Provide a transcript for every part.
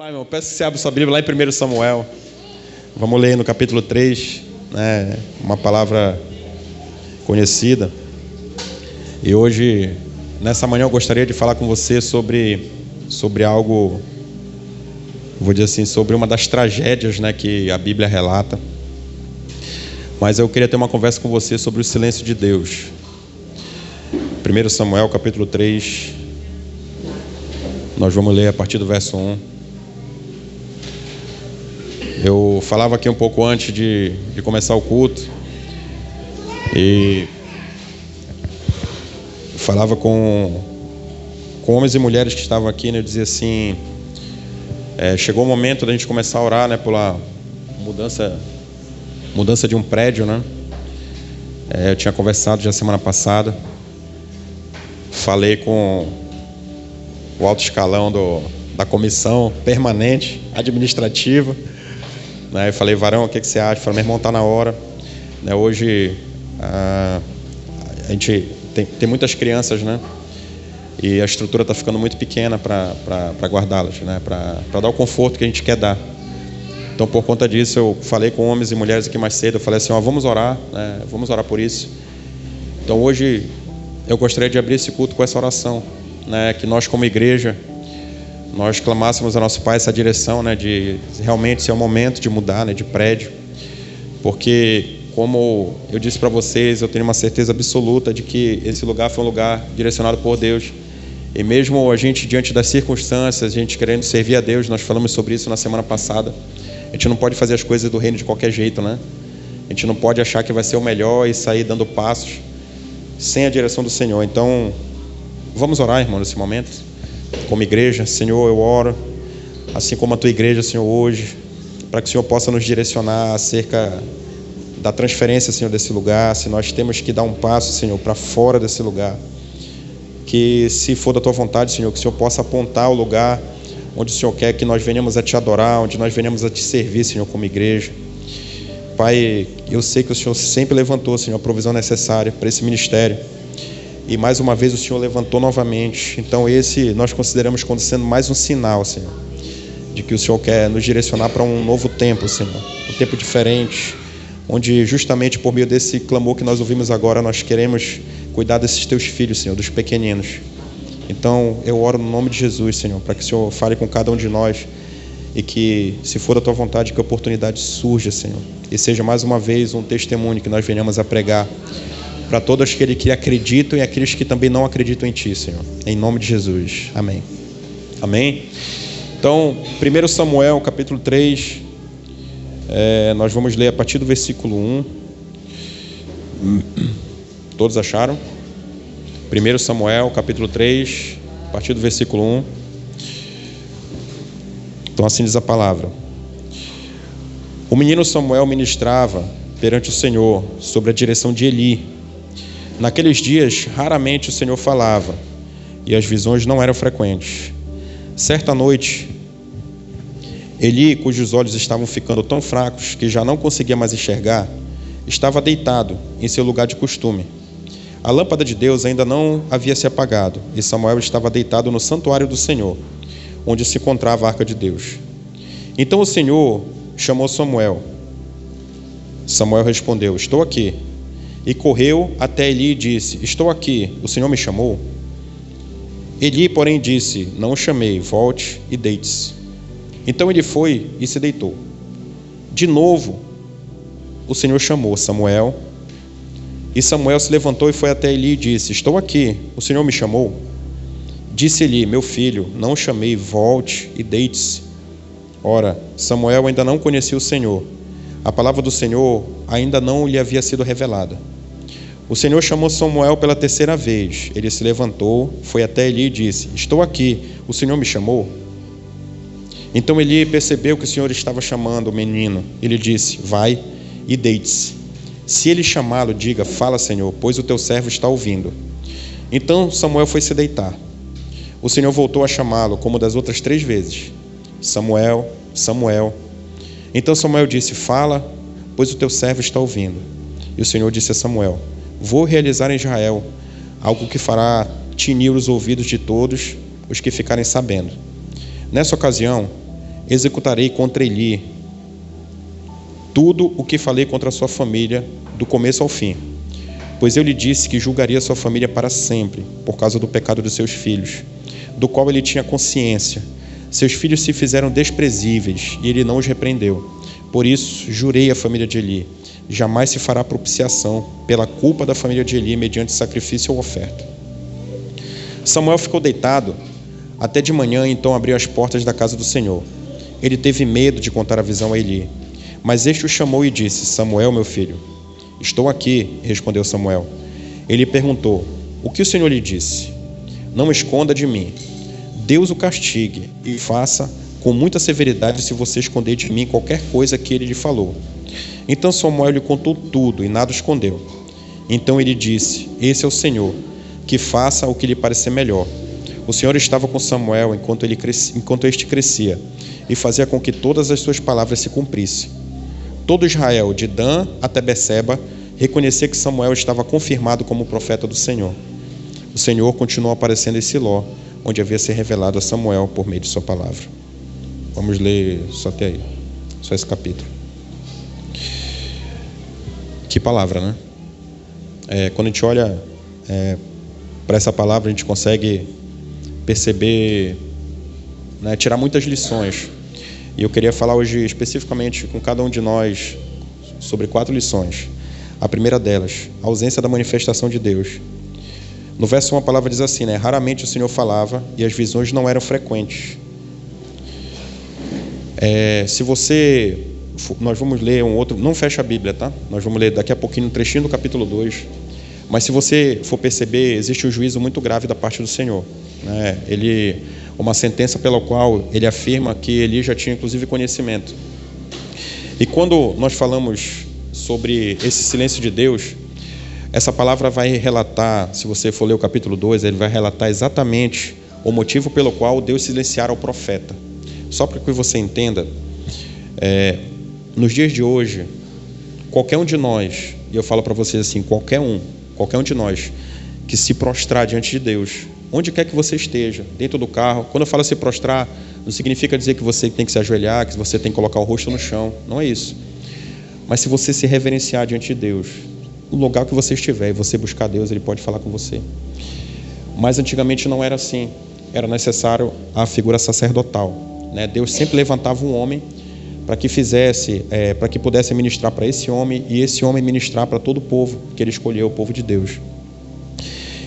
Vai, irmão, peço que você abra sua Bíblia lá em 1 Samuel. Vamos ler no capítulo 3, né? Uma palavra conhecida. E hoje, nessa manhã, eu gostaria de falar com você sobre algo, vou dizer assim, sobre uma das tragédias, né, que a Bíblia relata. Mas eu queria ter uma conversa com você sobre o silêncio de Deus. 1 Samuel, capítulo 3. Nós vamos ler a partir do verso 1. Eu falava aqui um pouco antes de começar o culto. E eu falava com homens e mulheres que estavam aqui, né? Eu dizia assim, chegou o momento da gente começar a orar, né? Pela mudança de um prédio, né? Eu tinha conversado já semana passada. Falei com o alto escalão da comissão permanente administrativa, né? Eu falei, varão, o que você acha? Eu falei, meu irmão, está na hora, né? Hoje a gente tem muitas crianças, né? E a estrutura está ficando muito pequena para guardá-las, né? Para dar o conforto que a gente quer dar. Então, por conta disso, eu falei com homens e mulheres aqui mais cedo. Eu falei assim, vamos orar, né? Vamos orar por isso. Então, hoje eu gostaria de abrir esse culto com essa oração, né? Que nós, como igreja, nós clamássemos a nosso Pai essa direção, né? De realmente ser o momento de mudar, né? De prédio, porque, como eu disse para vocês, eu tenho uma certeza absoluta de que esse lugar foi um lugar direcionado por Deus. E mesmo a gente, diante das circunstâncias, a gente querendo servir a Deus, nós falamos sobre isso na semana passada. A gente não pode fazer as coisas do reino de qualquer jeito, né? A gente não pode achar que vai ser o melhor e sair dando passos sem a direção do Senhor. Então, vamos orar, irmão, nesse momento, como igreja. Senhor, eu oro, assim como a tua igreja, Senhor, hoje, para que o Senhor possa nos direcionar acerca da transferência, Senhor, desse lugar. Se nós temos que dar um passo, Senhor, para fora desse lugar, que, se for da tua vontade, Senhor, que o Senhor possa apontar o lugar onde o Senhor quer que nós venhamos a te adorar, onde nós venhamos a te servir, Senhor, como igreja. Pai, eu sei que o Senhor sempre levantou, Senhor, a provisão necessária para esse ministério. E mais uma vez o Senhor levantou novamente. Então esse nós consideramos como sendo mais um sinal, Senhor, de que o Senhor quer nos direcionar para um novo tempo, Senhor. Um tempo diferente, onde justamente por meio desse clamor que nós ouvimos agora, nós queremos cuidar desses teus filhos, Senhor, dos pequeninos. Então eu oro no nome de Jesus, Senhor, para que o Senhor fale com cada um de nós. E que, se for da tua vontade, que a oportunidade surja, Senhor. E seja mais uma vez um testemunho que nós venhamos a pregar para todos aqueles que acreditam e aqueles que também não acreditam em Ti, Senhor. Em nome de Jesus. Amém. Amém. Então, 1 Samuel, capítulo 3, nós vamos ler a partir do versículo 1. Todos acharam? 1 Samuel, capítulo 3, a partir do versículo 1. Então assim diz a palavra. O menino Samuel ministrava perante o Senhor sob a direção de Eli. Naqueles dias, raramente o Senhor falava, e as visões não eram frequentes. Certa noite, Eli, cujos olhos estavam ficando tão fracos que já não conseguia mais enxergar, estava deitado em seu lugar de costume. A lâmpada de Deus ainda não havia se apagado, e Samuel estava deitado no santuário do Senhor, onde se encontrava a arca de Deus. Então o Senhor chamou Samuel. Samuel respondeu, estou aqui. E correu até Eli e disse, estou aqui, o Senhor me chamou? Eli, porém, disse, não o chamei, volte e deite-se. Então ele foi e se deitou. De novo, o Senhor chamou Samuel. E Samuel se levantou e foi até Eli e disse, estou aqui, o Senhor me chamou? Disse Eli, meu filho, não o chamei, volte e deite-se. Ora, Samuel ainda não conhecia o Senhor. A palavra do Senhor ainda não lhe havia sido revelada. O Senhor chamou Samuel pela terceira vez. Ele se levantou, foi até Eli e disse, estou aqui, o Senhor me chamou? Então Eli percebeu que o Senhor estava chamando o menino. Ele disse, vai e deite-se. Se ele chamá-lo, diga, fala, Senhor, pois o teu servo está ouvindo. Então Samuel foi se deitar. O Senhor voltou a chamá-lo, como das outras 3 vezes. Samuel, Samuel. Então Samuel disse, fala, pois o teu servo está ouvindo. E o Senhor disse a Samuel, vou realizar em Israel algo que fará tinir os ouvidos de todos os que ficarem sabendo. Nessa ocasião, executarei contra Eli tudo o que falei contra a sua família, do começo ao fim. Pois eu lhe disse que julgaria sua família para sempre, por causa do pecado dos seus filhos, do qual ele tinha consciência. Seus filhos se fizeram desprezíveis, e ele não os repreendeu. Por isso, jurei à família de Eli: jamais se fará propiciação pela culpa da família de Eli, mediante sacrifício ou oferta. Samuel ficou deitado até de manhã, então abriu as portas da casa do Senhor. Ele teve medo de contar a visão a Eli. Mas este o chamou e disse: Samuel, meu filho. Estou aqui, respondeu Samuel. Ele perguntou: o que o Senhor lhe disse? Não esconda de mim. Deus o castigue e faça com muita severidade se você esconder de mim qualquer coisa que ele lhe falou. Então Samuel lhe contou tudo e nada escondeu. Então ele disse: esse é o Senhor, que faça o que lhe parecer melhor. O Senhor estava com Samuel enquanto este crescia, e fazia com que todas as suas palavras se cumprissem. Todo Israel, de Dan até Beceba, reconhecia que Samuel estava confirmado como profeta do Senhor. O Senhor continuou aparecendo em Siló, onde havia se revelado a Samuel por meio de sua palavra. Vamos ler só até aí, só esse capítulo. Que palavra, né? Quando a gente olha para essa palavra, a gente consegue perceber, né, tirar muitas lições. E eu queria falar hoje especificamente com cada um de nós sobre 4 lições. A primeira delas, a ausência da manifestação de Deus. No verso 1 a palavra diz assim, né? Raramente o Senhor falava e as visões não eram frequentes. Nós vamos ler um outro, não fecha a Bíblia, tá? Nós vamos ler daqui a pouquinho um trechinho do capítulo 2. Mas se você for perceber, existe um juízo muito grave da parte do Senhor, né? Uma sentença pela qual ele afirma que Eli já tinha inclusive conhecimento. E quando nós falamos sobre esse silêncio de Deus, essa palavra vai relatar, se você for ler o capítulo 2, ele vai relatar exatamente o motivo pelo qual Deus silenciara o profeta. Só para que você entenda, nos dias de hoje, qualquer um de nós, e eu falo para vocês assim, qualquer um de nós que se prostrar diante de Deus, onde quer que você esteja, dentro do carro, quando eu falo se prostrar, não significa dizer que você tem que se ajoelhar, que você tem que colocar o rosto no chão, não é isso. Mas se você se reverenciar diante de Deus, o lugar que você estiver e você buscar Deus, Ele pode falar com você. Mas antigamente não era assim, era necessário a figura sacerdotal, né? Deus sempre levantava um homem para que para que pudesse ministrar para esse homem e esse homem ministrar para todo o povo que Ele escolheu, o povo de Deus.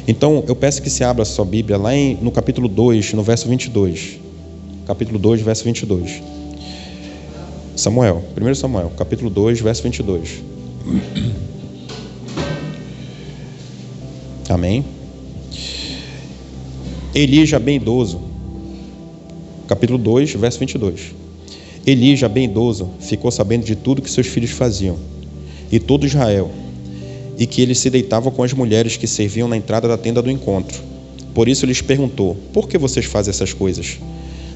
Então, eu peço que se abra a sua Bíblia lá no capítulo 2, no verso 22. Capítulo 2, verso 22. 1 Samuel, capítulo 2, verso 22. Amém? Eli, já bem idoso, capítulo 2, verso 22. Eli, já bem idoso, ficou sabendo de tudo que seus filhos faziam, e todo Israel, e que ele se deitava com as mulheres que serviam na entrada da tenda do encontro. Por isso lhes perguntou: por que vocês fazem essas coisas?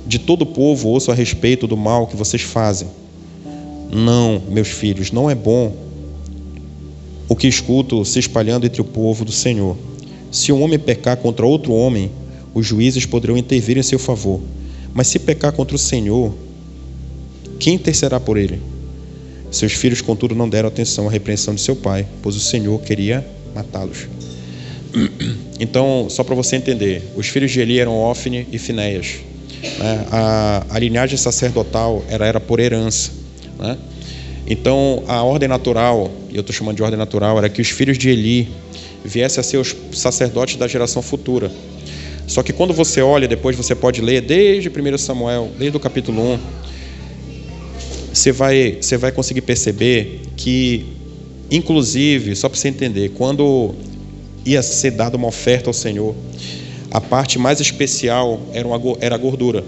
De todo o povo ouço a respeito do mal que vocês fazem. Não, meus filhos, não é bom o que escuto se espalhando entre o povo do Senhor. Se um homem pecar contra outro homem, os juízes poderão intervir em seu favor. Mas se pecar contra o Senhor, quem intercederá por ele? Seus filhos, contudo, não deram atenção à repreensão de seu pai, pois o Senhor queria matá-los. Então, só para você entender, os filhos de Eli eram Ofni e Finéias, né? A linhagem sacerdotal era por herança, né? Então, a ordem natural, e eu estou chamando de ordem natural, era que os filhos de Eli viessem a ser os sacerdotes da geração futura. Só que quando você olha, depois você pode ler desde 1 Samuel, desde o capítulo 1, você vai conseguir perceber que, inclusive, só para você entender, quando ia ser dada uma oferta ao Senhor, a parte mais especial era a gordura.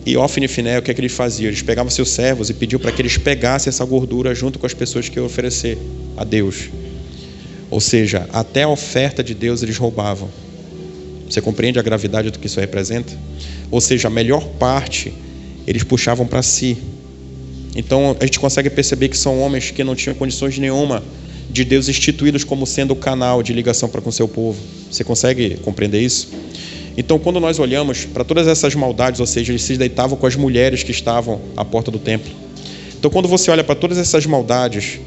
E Ofni e Finéias, o que é que eles faziam? Eles pegavam seus servos e pediam para que eles pegassem essa gordura junto com as pessoas que iam oferecer a Deus. Ou seja, até a oferta de Deus eles roubavam. Você compreende a gravidade do que isso representa? Ou seja, a melhor parte eles puxavam para si. Então a gente consegue perceber que são homens que não tinham condições nenhuma de Deus instituídos como sendo o canal de ligação para com o seu povo. Você consegue compreender isso? Então, quando nós olhamos para todas essas maldades, ou seja, eles se deitavam com as mulheres que estavam à porta do templo. Então, quando você olha para todas essas maldades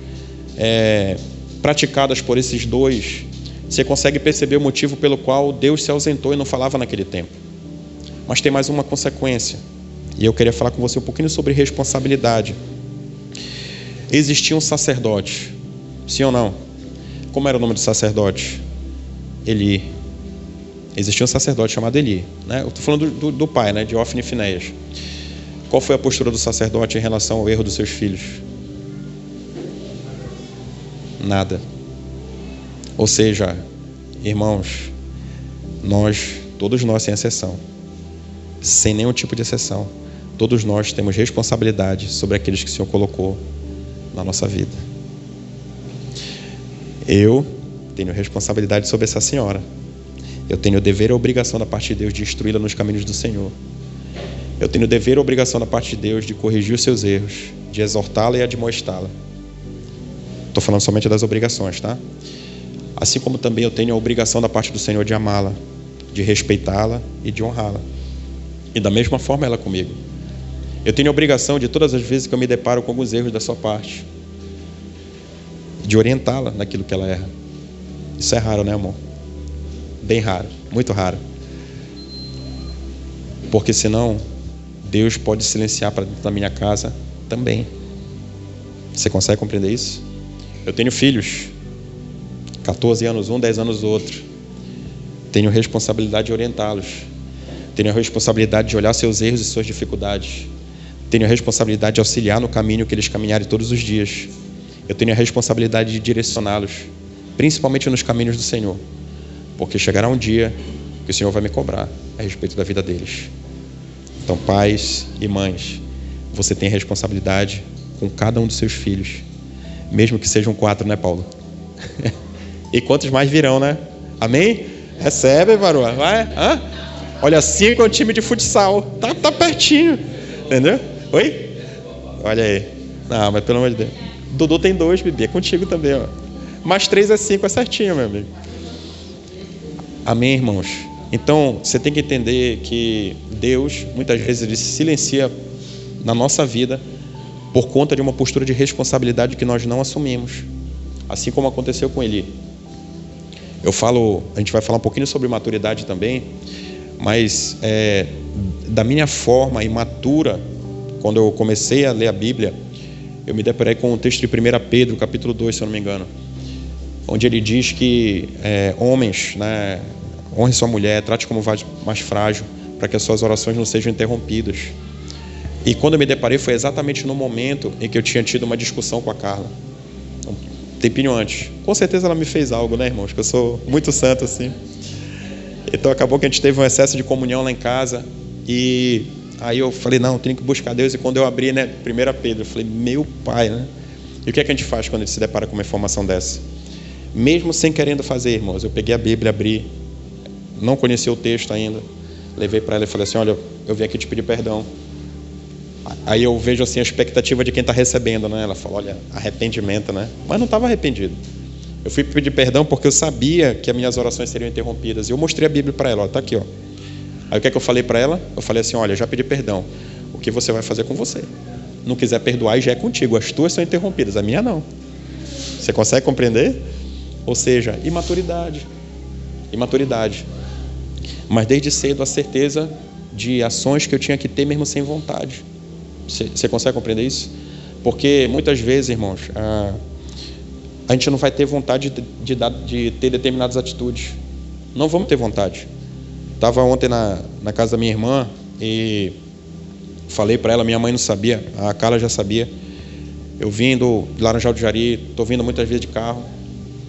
praticadas por esses dois, você consegue perceber o motivo pelo qual Deus se ausentou e não falava naquele tempo. Mas tem mais uma consequência. E eu queria falar com você um pouquinho sobre responsabilidade. Existia um sacerdote, sim ou não? Como era o nome do sacerdote? Eli. Existia um sacerdote chamado Eli, né? Eu estou falando do pai, né? De Ofni e Finéias. Qual foi a postura do sacerdote em relação ao erro dos seus filhos? Nada. Ou seja, irmãos, todos nós sem exceção, sem nenhum tipo de exceção, todos nós temos responsabilidade sobre aqueles que o Senhor colocou na nossa vida. Eu tenho responsabilidade sobre essa senhora. Eu tenho o dever e a obrigação da parte de Deus de instruí-la nos caminhos do Senhor. Eu tenho o dever e a obrigação da parte de Deus de corrigir os seus erros, de exortá-la e admoestá-la. Estou falando somente das obrigações, tá? Assim como também eu tenho a obrigação da parte do Senhor de amá-la, de respeitá-la e de honrá-la. E da mesma forma ela comigo. Eu tenho a obrigação de todas as vezes que eu me deparo com alguns erros da sua parte, de orientá-la naquilo que ela erra. Isso é raro, né, amor? Bem raro, muito raro. Porque senão Deus pode silenciar para dentro da minha casa também. Você consegue compreender isso? Eu tenho filhos, 14 anos um, 10 anos outro. Tenho responsabilidade de orientá-los. Tenho a responsabilidade de olhar seus erros e suas dificuldades. Tenho a responsabilidade de auxiliar no caminho que eles caminharem todos os dias. Eu tenho a responsabilidade de direcioná-los, principalmente nos caminhos do Senhor. Porque chegará um dia que o Senhor vai me cobrar a respeito da vida deles. Então, pais e mães, você tem responsabilidade com cada um dos seus filhos. Mesmo que sejam 4, né, Paulo? E quantos mais virão, né? Amém? Recebe, varoa. Vai. Hã? Olha, 5 é um time de futsal. Tá pertinho. Entendeu? Oi? Olha aí. Não, mas pelo amor de Deus. Dudu tem 2, bebê. É contigo também, ó. Mais 3 é 5, é certinho, meu amigo. Amém, irmãos? Então, você tem que entender que Deus, muitas vezes, Ele se silencia na nossa vida por conta de uma postura de responsabilidade que nós não assumimos. Assim como aconteceu com Eli. A gente vai falar um pouquinho sobre maturidade também, mas da minha forma imatura, quando eu comecei a ler a Bíblia, eu me deparei com o texto de 1 Pedro, capítulo 2, se eu não me engano, onde ele diz que homens, né, honre sua mulher, trate como mais frágil, para que as suas orações não sejam interrompidas. E quando eu me deparei, foi exatamente no momento em que eu tinha tido uma discussão com a Carla, um tempinho antes. Com certeza ela me fez algo, né, irmãos? Que eu sou muito santo assim. Então acabou que a gente teve um excesso de comunhão lá em casa. E aí eu falei, não, eu tenho que buscar Deus. E quando eu abri, né, 1 Pedro, eu falei, meu pai, né? E o que é que a gente faz quando a gente se depara com uma informação dessa? Mesmo sem querendo fazer, irmãos, eu peguei a Bíblia, abri, não conhecia o texto ainda, levei para ela e falei assim, olha, eu vim aqui te pedir perdão. Aí eu vejo assim a expectativa de quem está recebendo, né? Ela fala, olha, arrependimento, né? Mas não estava arrependido. Eu fui pedir perdão porque eu sabia que as minhas orações seriam interrompidas. E eu mostrei a Bíblia para ela, está aqui, ó. Aí o que é que eu falei para ela? Eu falei assim, olha, já pedi perdão. O que você vai fazer com você? Não quiser perdoar, já é contigo. As tuas são interrompidas, a minha não. Você consegue compreender? Ou seja, imaturidade. Imaturidade. Mas desde cedo a certeza de ações que eu tinha que ter mesmo sem vontade. Você consegue compreender isso? Porque muitas vezes, irmãos, a gente não vai ter vontade de ter determinadas atitudes. Não vamos ter vontade. Estava ontem na casa da minha irmã e falei para ela, minha mãe não sabia, a Carla já sabia. Eu vim do Laranjal do Jari, estou vindo muitas vezes de carro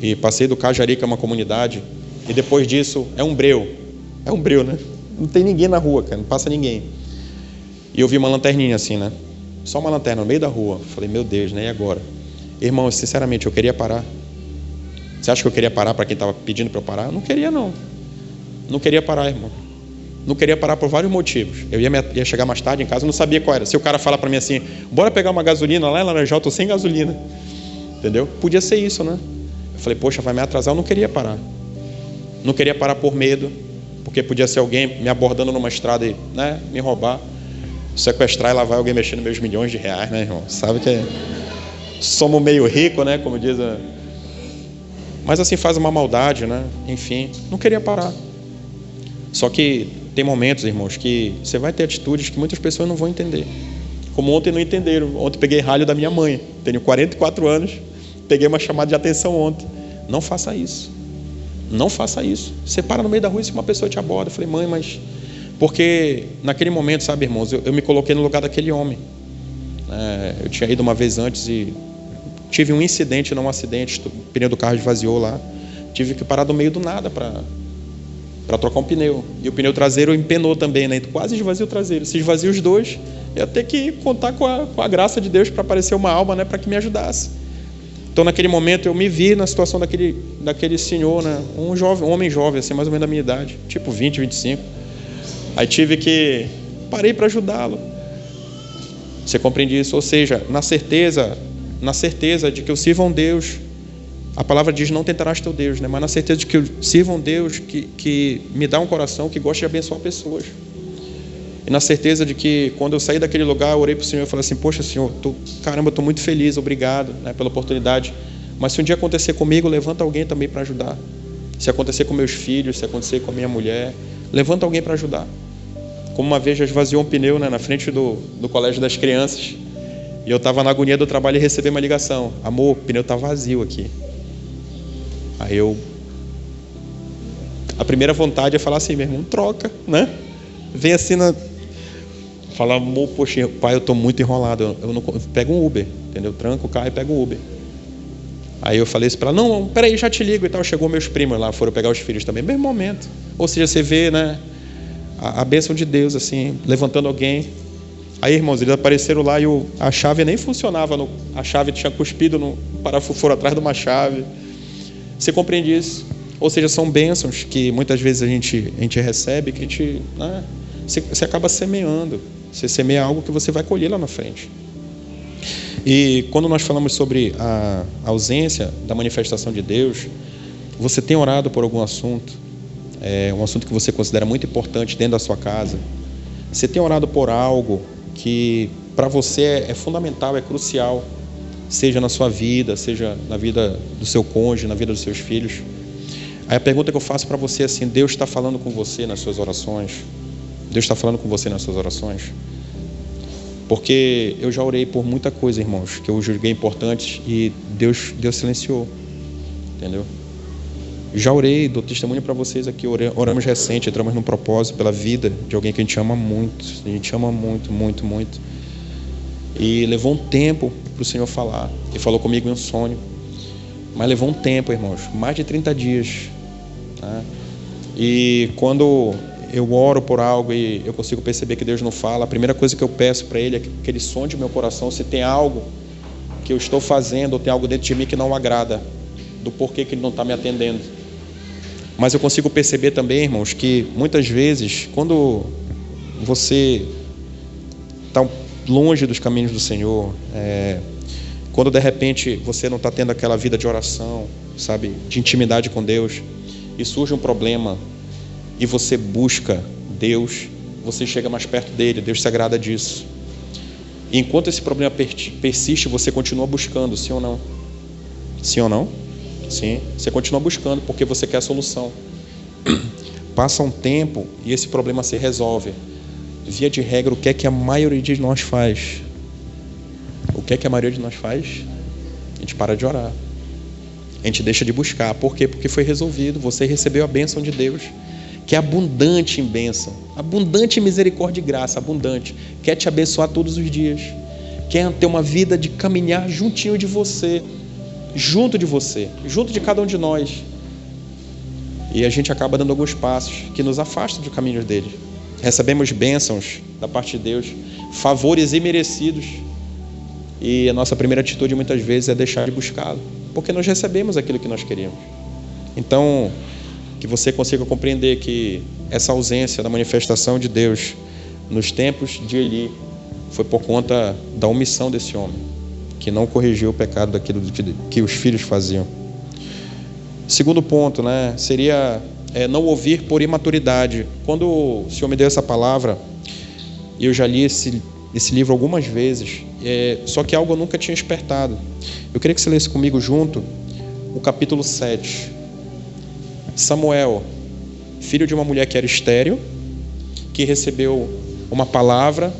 e passei do Cajari, que é uma comunidade, e depois disso é um breu, né? Não tem ninguém na rua, cara, não passa ninguém. E eu vi uma lanterninha assim, né? Só uma lanterna no meio da rua. Falei, meu Deus, né? E agora? Irmão, sinceramente, eu queria parar. Você acha que eu queria parar para quem estava pedindo para eu parar? Eu não queria, não. Não queria parar, irmão. Não queria parar por vários motivos. Eu ia chegar mais tarde em casa, eu não sabia qual era. Se o cara falar para mim assim, bora pegar uma gasolina lá em Laranjal, eu tô sem gasolina. Entendeu? Podia ser isso, né? Eu falei, poxa, vai me atrasar. Eu não queria parar. Não queria parar por medo, porque podia ser alguém me abordando numa estrada e, né, me roubar, sequestrar, e lá vai alguém mexendo meus milhões de reais, né, irmão? Sabe que somos meio ricos, né, como diz Mas assim, faz uma maldade, né? Enfim, não queria parar. Só que tem momentos, irmãos, que você vai ter atitudes que muitas pessoas não vão entender. Como ontem não entenderam. Ontem peguei ralho da minha mãe. Tenho 44 anos. Peguei uma chamada de atenção ontem. Não faça isso. Não faça isso. Você para no meio da rua e se uma pessoa te aborda. Eu falei, mãe, mas... Porque naquele momento, sabe, irmãos, eu me coloquei no lugar daquele homem. Eu tinha ido uma vez antes e tive um incidente, não um acidente. O pneu do carro esvaziou lá. Tive que parar no meio do nada para trocar um pneu. E o pneu traseiro empenou também, né? Quase esvazia o traseiro. Se esvazia os dois, eu ia ter que contar com a graça de Deus para aparecer uma alma, né? Para que me ajudasse. Então, naquele momento, eu me vi na situação daquele senhor, né? Um homem jovem, assim, mais ou menos da minha idade, tipo 20, 25. Aí tive que... Parei para ajudá-lo. Você compreende isso? Ou seja, na certeza de que eu sirvo a um Deus... A palavra diz, não tentarás teu Deus, né? Mas na certeza de que eu sirvo a um Deus que me dá um coração que gosta de abençoar pessoas. E na certeza de que quando eu saí daquele lugar, eu orei para o Senhor e falei assim, poxa, Senhor, caramba, eu estou muito feliz, obrigado, né, pela oportunidade. Mas se um dia acontecer comigo, levanta alguém também para ajudar. Se acontecer com meus filhos, se acontecer com a minha mulher, levanta alguém para ajudar. Como uma vez já esvaziou um pneu, né, na frente do colégio das crianças. E eu estava na agonia do trabalho e recebi uma ligação. Amor, o pneu está vazio aqui. Aí a primeira vontade é falar assim, meu irmão, troca, né? Vem assim Fala, amor, poxa, pai, eu estou muito enrolado, eu não pego um Uber, entendeu? Tranco o carro e pego um Uber. Aí eu falei isso para ela, não, peraí, já te ligo e tal. Chegou meus primos lá, foram pegar os filhos também, mesmo momento. Ou seja, você vê, né, a bênção de Deus, assim, levantando alguém. Aí, irmãos, eles apareceram lá e a chave nem funcionava, a chave tinha cuspido no parafuso atrás de uma chave. Você compreende isso? Ou seja, são bênçãos que muitas vezes a gente recebe, que a gente, né, você acaba semeando. Você semeia algo que você vai colher lá na frente. E quando nós falamos sobre a ausência da manifestação de Deus, você tem orado por algum assunto, um assunto que você considera muito importante dentro da sua casa? Você tem orado por algo que para você é fundamental, é crucial, seja na sua vida, seja na vida do seu cônjuge, na vida dos seus filhos? Aí a pergunta que eu faço para você é assim, Deus está falando com você nas suas orações? Deus está falando com você nas suas orações? Porque eu já orei por muita coisa, irmãos, que eu julguei importante e Deus silenciou, entendeu? Já orei, dou testemunho para vocês aqui, oramos recente, entramos num propósito pela vida de alguém que a gente ama muito, muito, muito. E levou um tempo para o Senhor falar, Ele falou comigo em um sonho, mas levou um tempo, irmãos, mais de 30 dias, né? E quando eu oro por algo e eu consigo perceber que Deus não fala, a primeira coisa que eu peço para Ele é que Ele sonde o meu coração se tem algo que eu estou fazendo ou tem algo dentro de mim que não agrada, do porquê que Ele não está me atendendo. Mas eu consigo perceber também, irmãos, que muitas vezes, quando você está longe dos caminhos do Senhor, quando de repente você não está tendo aquela vida de oração, sabe, de intimidade com Deus, e surge um problema, e você busca Deus, você chega mais perto dele, Deus se agrada disso. E enquanto esse problema persiste, você continua buscando, sim ou não? Sim ou não? Sim, você continua buscando porque você quer a solução. Passa um tempo e esse problema se resolve. Via de regra, o que é que a maioria de nós faz? O que é que a maioria de nós faz? A gente para de orar. A gente deixa de buscar. Por quê? Porque foi resolvido. Você recebeu a bênção de Deus, que é abundante em bênção, abundante em misericórdia e graça, abundante. Quer te abençoar todos os dias. Quer ter uma vida de caminhar juntinho de você, junto de cada um de nós. E a gente acaba dando alguns passos que nos afastam do caminho dele. Recebemos bênçãos da parte de Deus, favores imerecidos. E a nossa primeira atitude muitas vezes é deixar de buscá-lo, porque nós recebemos aquilo que nós queremos. Então, que você consiga compreender que essa ausência da manifestação de Deus nos tempos de Eli foi por conta da omissão desse homem, que não corrigiu o pecado daquilo que os filhos faziam. Segundo ponto, né, seria não ouvir por imaturidade. Quando o Senhor me deu essa palavra, eu já li esse livro algumas vezes, só que algo eu nunca tinha espertado. Eu queria que você lesse comigo junto o capítulo 7. Samuel, filho de uma mulher que era estéril, que recebeu uma palavra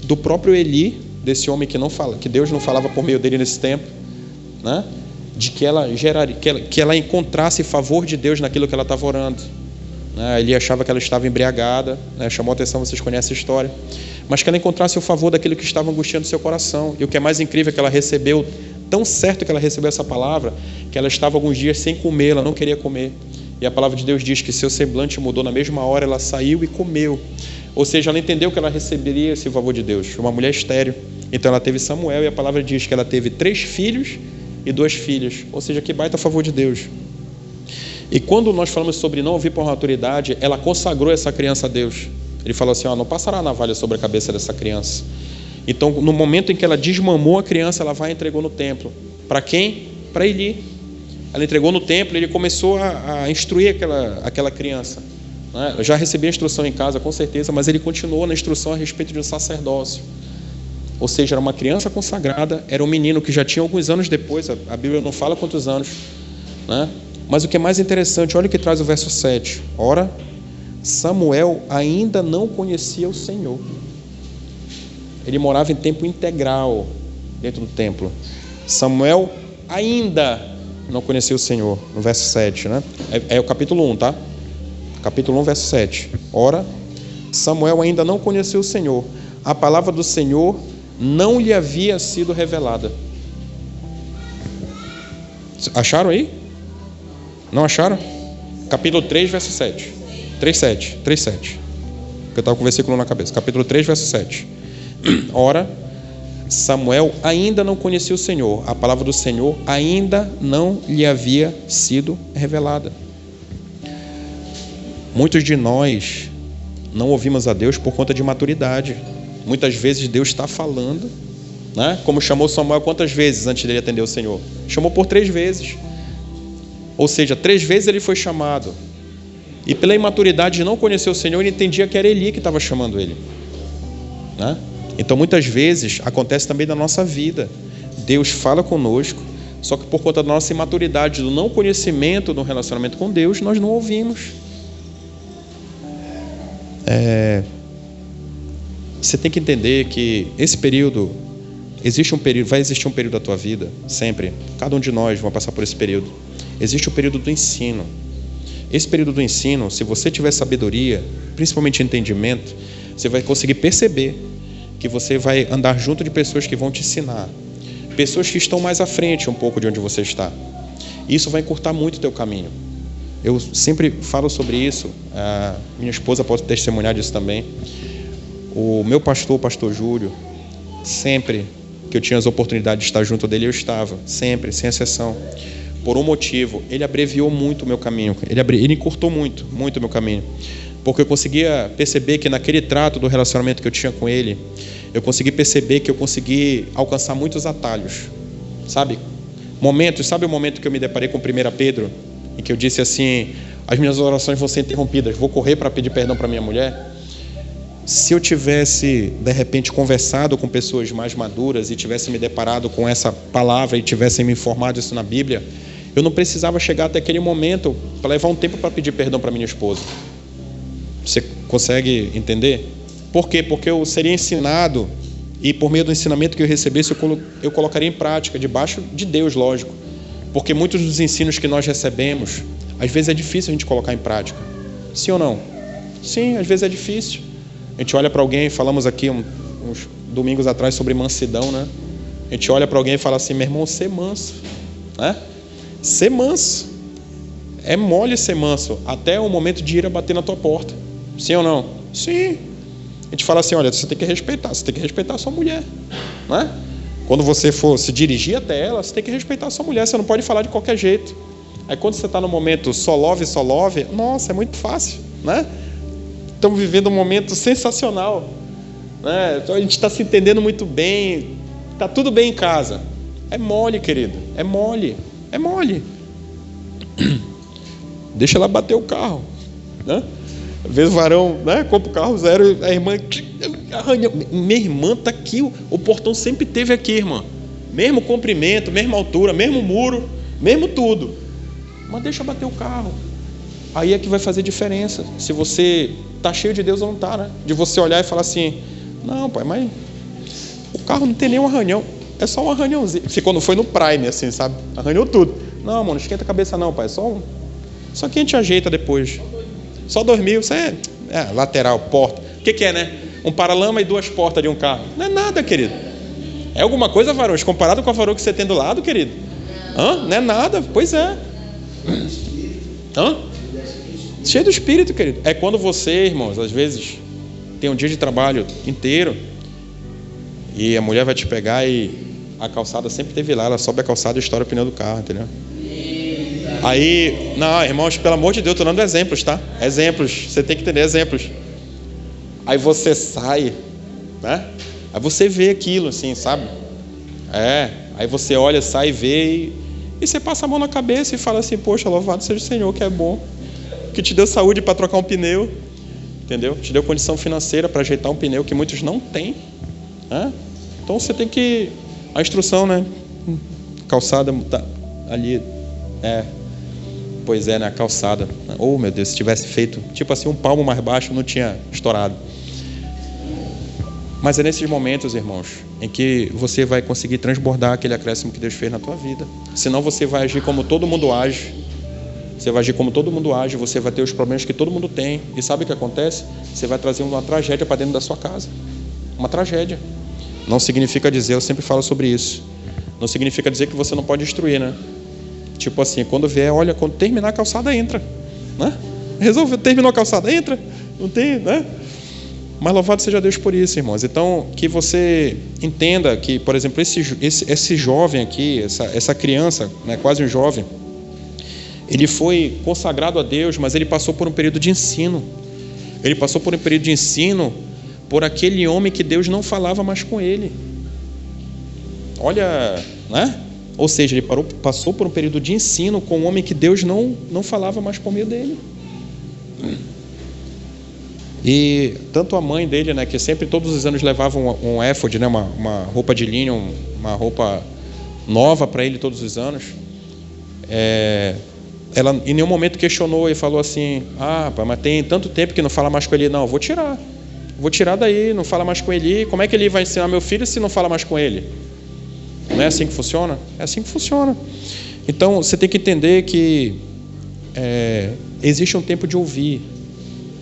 do próprio Eli, desse homem que Deus não falava por meio dele nesse tempo, né? De que ela encontrasse favor de Deus naquilo que ela estava orando. Ele achava que ela estava embriagada, né? Chamou a atenção, vocês conhecem a história, mas que ela encontrasse o favor daquilo que estava angustiando seu coração. E o que é mais incrível é que ela recebeu, tão certo que ela recebeu essa palavra, que ela estava alguns dias sem comer, ela não queria comer. E a palavra de Deus diz que seu semblante mudou na mesma hora, ela saiu e comeu. Ou seja, ela entendeu que ela receberia esse favor de Deus. Uma mulher estéril. Então ela teve Samuel, e a palavra diz que ela teve 3 filhos e 2 filhas. Ou seja, que baita favor de Deus. E quando nós falamos sobre não ouvir por maturidade, ela consagrou essa criança a Deus. Ele falou assim, não passará navalha sobre a cabeça dessa criança. Então, no momento em que ela desmamou a criança, ela vai e entregou no templo. Para quem? Para Eli. Ela entregou no templo e ele começou a instruir aquela criança. Eu já recebi a instrução em casa, com certeza, mas ele continuou na instrução a respeito de um sacerdócio. Ou seja, era uma criança consagrada, era um menino que já tinha alguns anos depois, a Bíblia não fala quantos anos, né? Mas o que é mais interessante, olha o que traz o verso 7. Ora, Samuel ainda não conhecia o Senhor. Ele morava em tempo integral dentro do templo. Samuel ainda não conhecia o Senhor, no verso 7, né? É o capítulo 1, tá? Capítulo 1, verso 7. Ora, Samuel ainda não conheceu o Senhor. A palavra do Senhor não lhe havia sido revelada. Acharam aí? Não acharam? Capítulo 3, verso 7. 3:7. 3:7. Eu estava com o versículo na cabeça. Capítulo 3, verso 7. Ora, Samuel ainda não conhecia o Senhor. A palavra do Senhor ainda não lhe havia sido revelada. Muitos de nós não ouvimos a Deus por conta de maturidade. Muitas vezes Deus está falando, né? Como chamou Samuel quantas vezes antes dele atender o Senhor? Chamou por 3 vezes. Ou seja, 3 vezes ele foi chamado. E pela imaturidade de não conhecer o Senhor, ele entendia que era Eli que estava chamando ele, né? Então muitas vezes acontece também na nossa vida. Deus fala conosco, só que por conta da nossa imaturidade, do não conhecimento do relacionamento com Deus, nós não ouvimos. Você tem que entender que esse período, vai existir um período da tua vida, sempre. Cada um de nós vai passar por esse período. Existe o período do ensino. Esse período do ensino, se você tiver sabedoria, principalmente entendimento, você vai conseguir perceber que você vai andar junto de pessoas que vão te ensinar. Pessoas que estão mais à frente um pouco de onde você está. Isso vai encurtar muito o teu caminho. Eu sempre falo sobre isso, a minha esposa pode testemunhar disso também. O meu pastor, o pastor Júlio, sempre que eu tinha as oportunidades de estar junto dele, eu estava, sempre, sem exceção. Por um motivo, ele abreviou muito o meu caminho, ele encurtou muito o meu caminho, porque eu conseguia perceber que naquele trato do relacionamento que eu tinha com ele, eu consegui perceber que eu consegui alcançar muitos atalhos, sabe? Sabe o momento que eu me deparei com 1 Pedro, em que eu disse assim, as minhas orações vão ser interrompidas, vou correr para pedir perdão para minha mulher? Se eu tivesse, de repente, conversado com pessoas mais maduras e tivesse me deparado com essa palavra e tivessem me informado isso na Bíblia, eu não precisava chegar até aquele momento para levar um tempo para pedir perdão para minha esposa. Você consegue entender? Por quê? Porque eu seria ensinado e por meio do ensinamento que eu recebesse, eu colocaria em prática, debaixo de Deus, lógico. Porque muitos dos ensinos que nós recebemos, às vezes é difícil a gente colocar em prática. Sim ou não? Sim, às vezes é difícil. A gente olha para alguém, falamos aqui uns domingos atrás sobre mansidão, né? A gente olha para alguém e fala assim, meu irmão, ser manso, né? Ser manso. É mole ser manso, até o momento de ir a bater na tua porta. Sim ou não? Sim. A gente fala assim, olha, você tem que respeitar a sua mulher, né? Quando você for se dirigir até ela, você tem que respeitar a sua mulher, você não pode falar de qualquer jeito. Aí quando você está no momento só love, nossa, é muito fácil, né? Estamos vivendo um momento sensacional, né? Então a gente está se entendendo muito bem, está tudo bem em casa. É mole, querido, é mole. Deixa ela bater o carro, né? Às vezes o varão, né, compra o carro zero, a irmã arranha. Minha irmã está aqui, o portão sempre teve aqui, irmã. Mesmo comprimento, mesma altura, mesmo muro, mesmo tudo. Mas deixa bater o carro. Aí é que vai fazer diferença. Se você está cheio de Deus ou não está, né? De você olhar e falar assim, não, pai, mas o carro não tem nenhum arranhão. É só um arranhãozinho. Quando foi no Prime, assim, sabe? Arranhou tudo. Não, mano, não esquenta a cabeça não, pai. Só que a gente ajeita depois. Só 2.000, isso é lateral, porta. O que é, né? Um paralama e 2 portas de um carro. Não é nada, querido. É alguma coisa, varões, comparado com a varão que você tem do lado, querido? Hã? Não é nada. Pois é. Hã? Cheio do Espírito, querido. É quando você, irmãos, às vezes tem um dia de trabalho inteiro e a mulher vai te pegar e a calçada sempre teve lá, ela sobe a calçada e estoura o pneu do carro, entendeu? Aí, não, irmãos, pelo amor de Deus, estou dando exemplos, tá? Exemplos, você tem que entender exemplos. Aí você sai, né? Aí você vê aquilo, assim, sabe? Aí você olha, sai e vê e você passa a mão na cabeça e fala assim, poxa, louvado seja o Senhor, que é bom, que te deu saúde para trocar um pneu, entendeu? Te deu condição financeira para ajeitar um pneu que muitos não têm, né? Então você tem que... A instrução, né? Calçada tá ali, pois é, na calçada. Oh, meu Deus, se tivesse feito, tipo assim, um palmo mais baixo, não tinha estourado. Mas é nesses momentos, irmãos, em que você vai conseguir transbordar aquele acréscimo que Deus fez na tua vida. Senão você vai agir como todo mundo age. Você vai agir como todo mundo age, você vai ter os problemas que todo mundo tem. E sabe o que acontece? Você vai trazer uma tragédia para dentro da sua casa. Uma tragédia. Não significa dizer, eu sempre falo sobre isso, não significa dizer que você não pode destruir, né? Tipo assim, quando vier, olha, quando terminar a calçada, entra, né? Resolveu, terminou a calçada, entra. Não tem, né? Mas louvado seja Deus por isso, irmãos. Então, que você entenda que, por exemplo, esse jovem aqui, essa criança, né, quase um jovem, ele foi consagrado a Deus, mas ele passou por um período de ensino. Ele passou por um período de ensino por aquele homem que Deus não falava mais com ele. Olha, né? Ou seja, ele passou por um período de ensino com um homem que Deus não falava mais por meio dele. E tanto a mãe dele, né, que sempre todos os anos levava um éfode, né, uma roupa de linho, uma roupa nova para ele todos os anos, ela em nenhum momento questionou e falou assim, pai, mas tem tanto tempo que não fala mais com ele. Não, vou tirar daí, não fala mais com ele. Como é que ele vai ensinar meu filho se não fala mais com ele? Não é assim que funciona? É assim que funciona. Então, você tem que entender que existe um tempo de ouvir.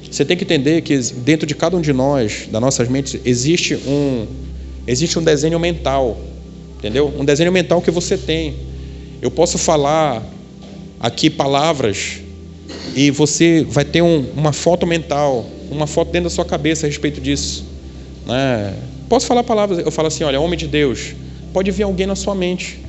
Você tem que entender que dentro de cada um de nós, das nossas mentes, existe um desenho mental, entendeu? Um desenho mental que você tem. Eu posso falar aqui palavras e você vai ter uma foto mental, uma foto dentro da sua cabeça a respeito disso, né? Posso falar palavras, eu falo assim, olha, homem de Deus, pode vir alguém na sua mente.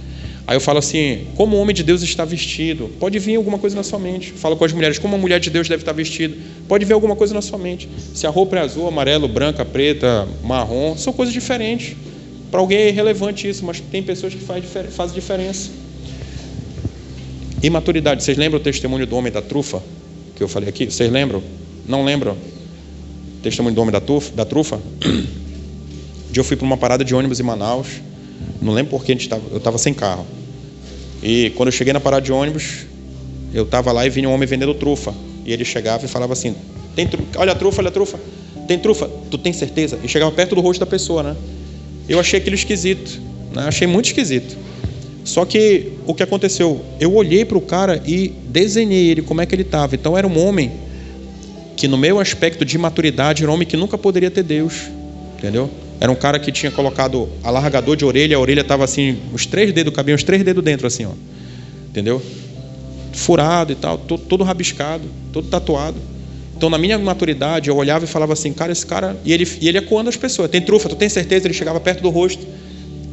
Aí eu falo assim, como o homem de Deus está vestido, pode vir alguma coisa na sua mente. Falo com as mulheres, como a mulher de Deus deve estar vestida, pode vir alguma coisa na sua mente. Se a roupa é azul, amarelo, branca, preta, marrom, são coisas diferentes. Para alguém é irrelevante isso, mas tem pessoas que fazem diferença. Imaturidade, vocês lembram o testemunho do homem da trufa? Que eu falei aqui, vocês lembram? Não lembram? Testemunho do homem da trufa? Um dia eu fui para uma parada de ônibus em Manaus, não lembro porque eu estava sem carro. E quando eu cheguei na parada de ônibus, eu estava lá e vinha um homem vendendo trufa. E ele chegava e falava assim, olha a trufa, tem trufa, tu tem certeza? E chegava perto do rosto da pessoa, né? Eu achei aquilo esquisito, né? Achei muito esquisito. Só que o que aconteceu? Eu olhei para o cara e desenhei ele, como é que ele estava. Então era um homem que no meu aspecto de maturidade, era um homem que nunca poderia ter Deus, entendeu? Era um cara que tinha colocado alargador de orelha, a orelha estava assim, os 3 dedos, cabiam os 3 dedos dentro assim, ó, entendeu? Furado e tal, todo rabiscado, todo tatuado. Então na minha maturidade eu olhava e falava assim, cara, esse cara, e ele acuando as pessoas, tem trufa, tu tem certeza? Ele chegava perto do rosto.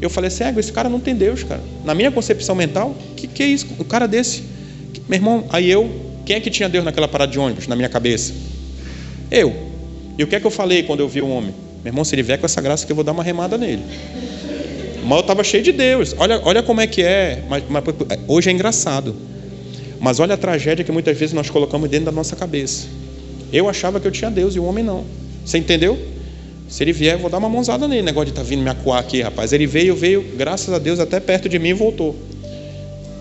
Eu falei, cego, esse cara não tem Deus, cara. Na minha concepção mental, que é isso? Um cara desse, meu irmão, quem é que tinha Deus naquela parada de ônibus, na minha cabeça? Eu. E o que é que eu falei quando eu vi um homem? Meu irmão, se ele vier com essa graça que eu vou dar uma remada nele. Mas eu estava cheio de Deus. Olha como é que é. Mas hoje é engraçado. Mas olha a tragédia que muitas vezes nós colocamos dentro da nossa cabeça. Eu achava que eu tinha Deus e o homem não. Você entendeu? Se ele vier, eu vou dar uma mãozada nele. Negócio de estar vindo me acuar aqui, rapaz. Ele veio, graças a Deus, até perto de mim e voltou.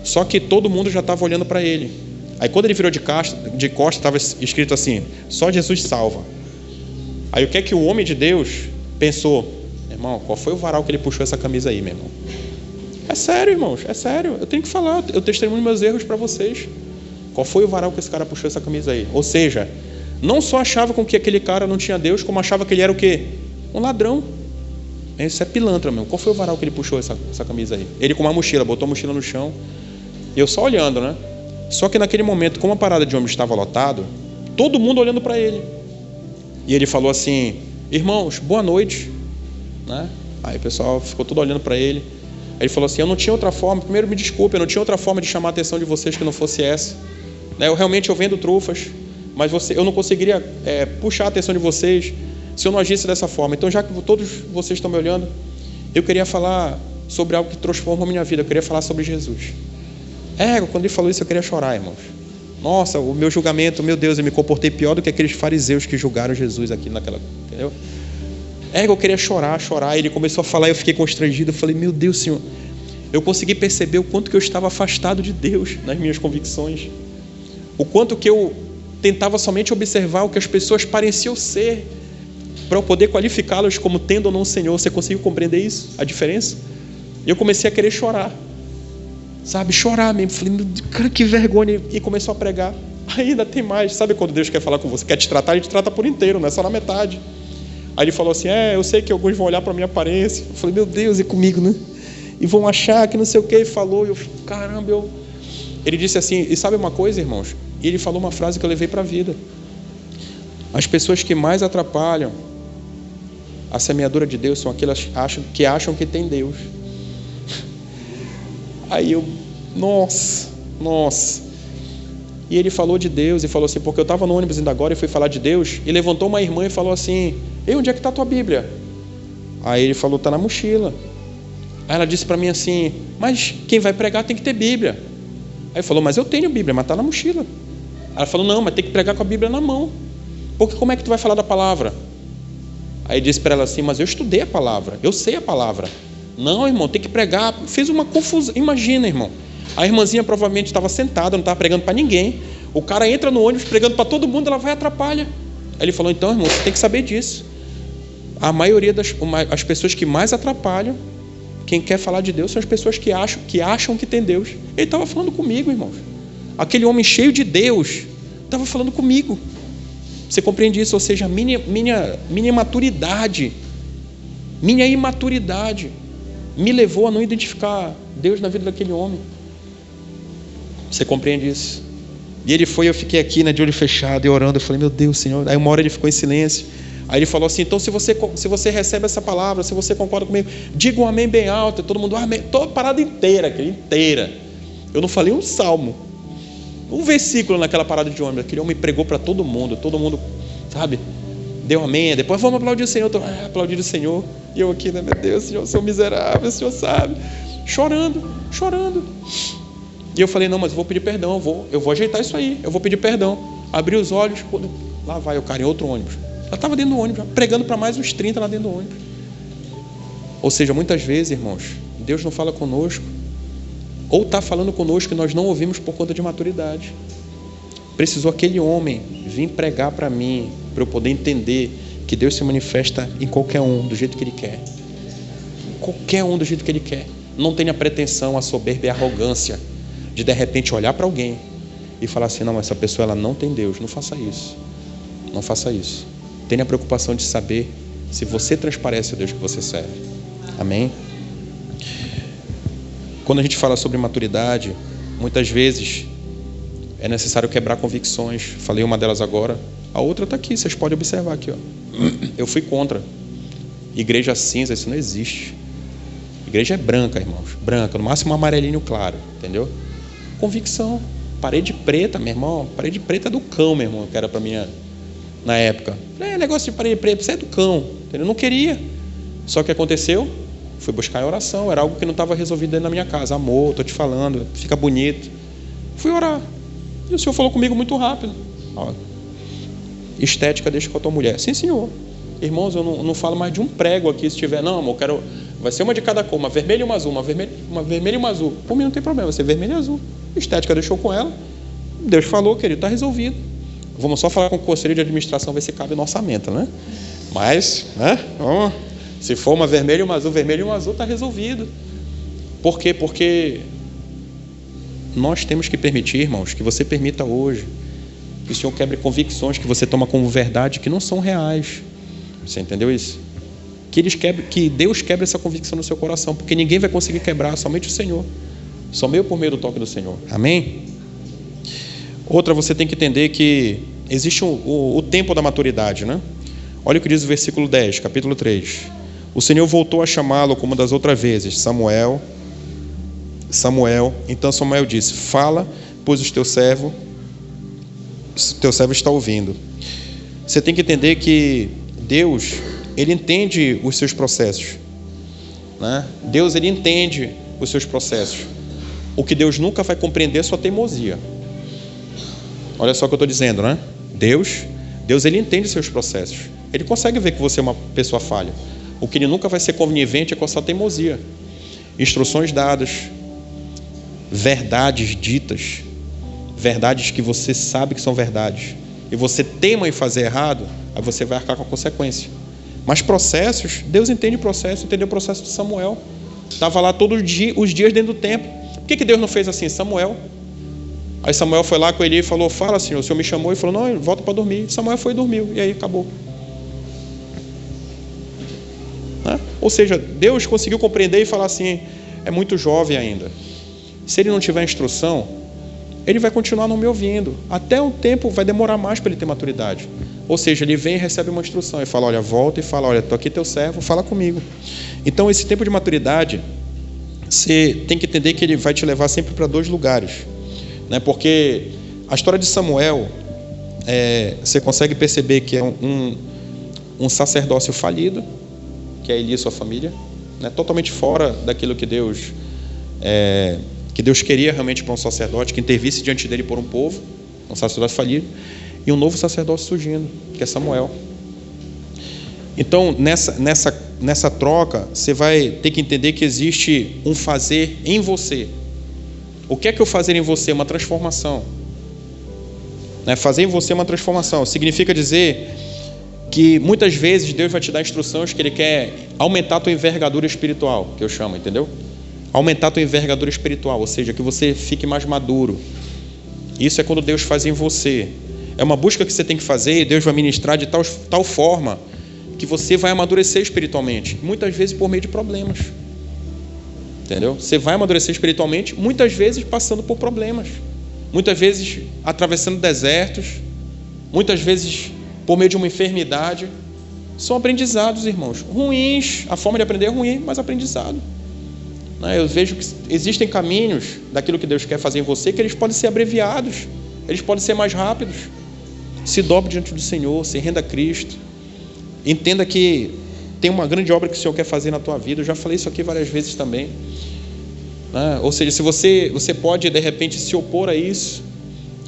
Só que todo mundo já estava olhando para ele. Aí quando ele virou de costas, estava escrito assim: só Jesus salva. Aí o que é que o homem de Deus pensou? Irmão, qual foi o varal que ele puxou essa camisa aí, meu irmão? É sério, irmãos, é sério. Eu tenho que falar, eu testemunho meus erros para vocês. Qual foi o varal que esse cara puxou essa camisa aí? Ou seja, não só achava com que aquele cara não tinha Deus, como achava que ele era o quê? Um ladrão. Isso é pilantra, meu. Qual foi o varal que ele puxou essa camisa aí? Ele com uma mochila, botou a mochila no chão. E eu só olhando, né? Só que naquele momento, como a parada de ônibus estava lotado, todo mundo olhando para ele. E ele falou assim: irmãos, boa noite, né? Aí o pessoal ficou todo olhando para ele. Aí ele falou assim: eu não tinha outra forma, primeiro me desculpe, eu não tinha outra forma de chamar a atenção de vocês que não fosse essa, né? Eu vendo trufas, mas eu não conseguiria puxar a atenção de vocês se eu não agisse dessa forma. Então, já que todos vocês estão me olhando, eu queria falar sobre algo que transforma a minha vida. Eu queria falar sobre Jesus. Quando ele falou isso, eu queria chorar, irmãos. Nossa, o meu julgamento, meu Deus, eu me comportei pior do que aqueles fariseus que julgaram Jesus aqui naquela, entendeu? Eu queria chorar. Ele começou a falar e eu fiquei constrangido. Eu falei: meu Deus, Senhor. Eu consegui perceber o quanto que eu estava afastado de Deus nas minhas convicções. O quanto que eu tentava somente observar o que as pessoas pareciam ser, para eu poder qualificá-los como tendo ou não o Senhor. Você conseguiu compreender isso? A diferença? E eu comecei a querer chorar. Sabe? Chorar mesmo. Falei: meu Deus, cara, que vergonha. E começou a pregar. Ainda tem mais. Sabe quando Deus quer falar com você? Quer te tratar, Ele te trata por inteiro, não é só na metade. Aí ele falou assim: eu sei que alguns vão olhar para a minha aparência. Eu falei: meu Deus, é comigo, né? E vão achar que não sei o que. Ele falou, caramba, Ele disse assim, e sabe uma coisa, irmãos? Ele falou uma frase que eu levei para a vida: as pessoas que mais atrapalham a semeadura de Deus são aquelas que acham que tem Deus. Aí nossa. E ele falou de Deus e falou assim, porque eu estava no ônibus ainda agora e fui falar de Deus, e levantou uma irmã e falou assim: ei, onde é que está a tua Bíblia? Aí ele falou: está na mochila. Aí ela disse para mim assim: mas quem vai pregar tem que ter Bíblia. Aí ele falou: mas eu tenho Bíblia, mas está na mochila. Aí ela falou: não, mas tem que pregar com a Bíblia na mão, porque como é que tu vai falar da palavra? Aí disse para ela assim: mas eu estudei a palavra, eu sei a palavra. Não, irmão, tem que pregar. Fez uma confusão. Imagina, irmão, a irmãzinha provavelmente estava sentada, não estava pregando para ninguém. O cara entra no ônibus pregando para todo mundo, ela vai e atrapalha. Aí ele falou: então, irmão, você tem que saber disso. A maioria as pessoas que mais atrapalham quem quer falar de Deus são as pessoas que acham que tem Deus. Ele estava falando comigo, irmãos. Aquele homem cheio de Deus estava falando comigo. Você compreende isso? Ou seja, minha imaturidade me levou a não identificar Deus na vida daquele homem. Você compreende isso? E ele foi, eu fiquei aqui, né, de olho fechado e orando. Eu falei: meu Deus, Senhor. Aí uma hora ele ficou em silêncio. Aí ele falou assim: então se você recebe essa palavra, se você concorda comigo, diga um amém bem alto. E todo mundo: amém. Toda a parada inteira. Eu não falei um salmo, um versículo naquela parada de ônibus. Aquele homem pregou para todo mundo, sabe, deu amém. Depois vamos aplaudir o Senhor. Aplaudir o Senhor. E eu aqui, né, meu Deus, Senhor, sou miserável, o Senhor sabe, chorando. E eu falei: não, mas eu vou pedir perdão, eu vou ajeitar isso aí, eu vou pedir perdão. Abri os olhos, lá vai o cara em outro ônibus. Ela estava dentro do ônibus, pregando para mais uns 30 lá dentro do ônibus. Ou seja, muitas vezes, irmãos, Deus não fala conosco, ou está falando conosco e nós não ouvimos por conta de maturidade. Precisou aquele homem vir pregar para mim, para eu poder entender que Deus se manifesta em qualquer um, do jeito que Ele quer. Qualquer um do jeito que Ele quer. Não tenha pretensão, a soberba e a arrogância de repente olhar para alguém e falar assim: não, essa pessoa ela não tem Deus. Não faça isso. Não faça isso. Tenha a preocupação de saber se você transparece o Deus que você serve. Amém? Quando a gente fala sobre maturidade, muitas vezes é necessário quebrar convicções. Falei uma delas agora. A outra está aqui, vocês podem observar aqui, ó. Eu fui contra. Igreja cinza, isso não existe. Igreja é branca, irmãos. Branca, no máximo um amarelinho claro, entendeu? Convicção. Parede preta, meu irmão. Parede preta do cão, meu irmão, que era para mim na época. Negócio de parede preta, você é do cão, entendeu? Eu não queria. Só que aconteceu, fui buscar em oração. Era algo que não estava resolvido dentro da minha casa. Amor, estou te falando, fica bonito. Fui orar. E o Senhor falou comigo muito rápido. Ó, estética deixa com a tua mulher. Sim, Senhor. Irmãos, eu não falo mais de um prego aqui, se tiver. Não, amor, vai ser uma de cada cor, uma vermelha e uma azul, uma vermelha e uma azul. Por mim não tem problema, vai ser vermelha e azul. Estética deixou com ela. Deus falou, querido, está resolvido. Vamos só falar com o conselho de administração, ver se cabe no orçamento, né? Mas, né? Vamos, se for uma vermelha e uma azul, vermelho e uma azul, está resolvido. Por quê? Porque nós temos que permitir, irmãos, que você permita hoje que o Senhor quebre convicções que você toma como verdade que não são reais. Você entendeu isso? Que Deus quebre essa convicção no seu coração, porque ninguém vai conseguir quebrar, somente o Senhor. Somente por meio do toque do Senhor. Amém? Outra, você tem que entender que existe o tempo da maturidade, né? Olha o que diz o versículo 10, capítulo 3. O Senhor voltou a chamá-lo como das outras vezes. Samuel. Então Samuel disse: fala, pois o teu servo está ouvindo. Você tem que entender que Deus, Ele entende os seus processos, né? Deus, Ele entende os seus processos. O que Deus nunca vai compreender é a sua teimosia. Olha só o que eu estou dizendo, né? Deus, Ele entende os seus processos. Ele consegue ver que você é uma pessoa falha. O que Ele nunca vai ser conivente é com a sua teimosia. Instruções dadas, verdades ditas, verdades que você sabe que são verdades, e você teima em fazer errado, aí você vai arcar com a consequência. Mas processos, Deus entende o processo, entendeu o processo de Samuel. Estava lá todos os dias dentro do templo. Por que Deus não fez assim? Samuel. Aí Samuel foi lá com ele e falou: fala, Senhor. O Senhor me chamou e falou: não, volta para dormir. Samuel foi e dormiu, e aí acabou. Ou seja, Deus conseguiu compreender e falar assim: é muito jovem ainda. Se ele não tiver instrução, ele vai continuar não me ouvindo. Até um tempo vai demorar mais para ele ter maturidade. Ou seja, ele vem e recebe uma instrução e fala: olha, volta e fala: olha, estou aqui teu servo, fala comigo. Então esse tempo de maturidade, você tem que entender que ele vai te levar sempre para dois lugares, né? Porque a história de Samuel, você consegue perceber que é um sacerdócio falido, que é Eli e sua família, né? Totalmente fora daquilo que Deus queria realmente para um sacerdote, que intervisse diante dele por um povo, um sacerdócio falido, e um novo sacerdócio surgindo, que é Samuel. Então, nessa troca, você vai ter que entender que existe um fazer em você. O que é que o fazer em você? Uma transformação. Né? Fazer em você uma transformação significa dizer que muitas vezes Deus vai te dar instruções que Ele quer aumentar a tua envergadura espiritual, que eu chamo, entendeu? Aumentar a tua envergadura espiritual, ou seja, que você fique mais maduro. Isso é quando Deus faz em você. É uma busca que você tem que fazer, e Deus vai ministrar de tal forma que você vai amadurecer espiritualmente, muitas vezes por meio de problemas. Entendeu? Você vai amadurecer espiritualmente, muitas vezes passando por problemas, muitas vezes atravessando desertos, muitas vezes por meio de uma enfermidade. São aprendizados, irmãos, ruins. A forma de aprender é ruim, mas aprendizado. Eu vejo que existem caminhos daquilo que Deus quer fazer em você, que eles podem ser abreviados, eles podem ser mais rápidos. Se dobre diante do Senhor, se renda a Cristo. Entenda que tem uma grande obra que o Senhor quer fazer na tua vida. Eu já falei isso aqui várias vezes também. Ou seja, se você pode de repente se opor a isso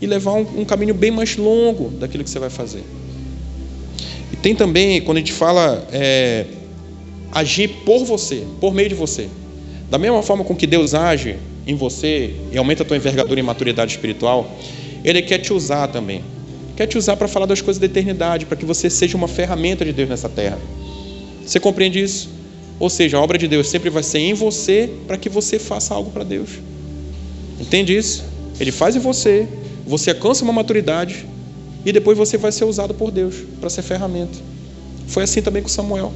e levar um caminho bem mais longo daquilo que você vai fazer. E tem também, quando a gente fala agir por você, por meio de você. Da mesma forma com que Deus age em você e aumenta a tua envergadura e maturidade espiritual, Ele quer te usar também. Quer te usar para falar das coisas da eternidade, para que você seja uma ferramenta de Deus nessa terra. Você compreende isso? Ou seja, a obra de Deus sempre vai ser em você, para que você faça algo para Deus. Entende isso? Ele faz em você, você alcança uma maturidade, e depois você vai ser usado por Deus para ser ferramenta. Foi assim também com Samuel.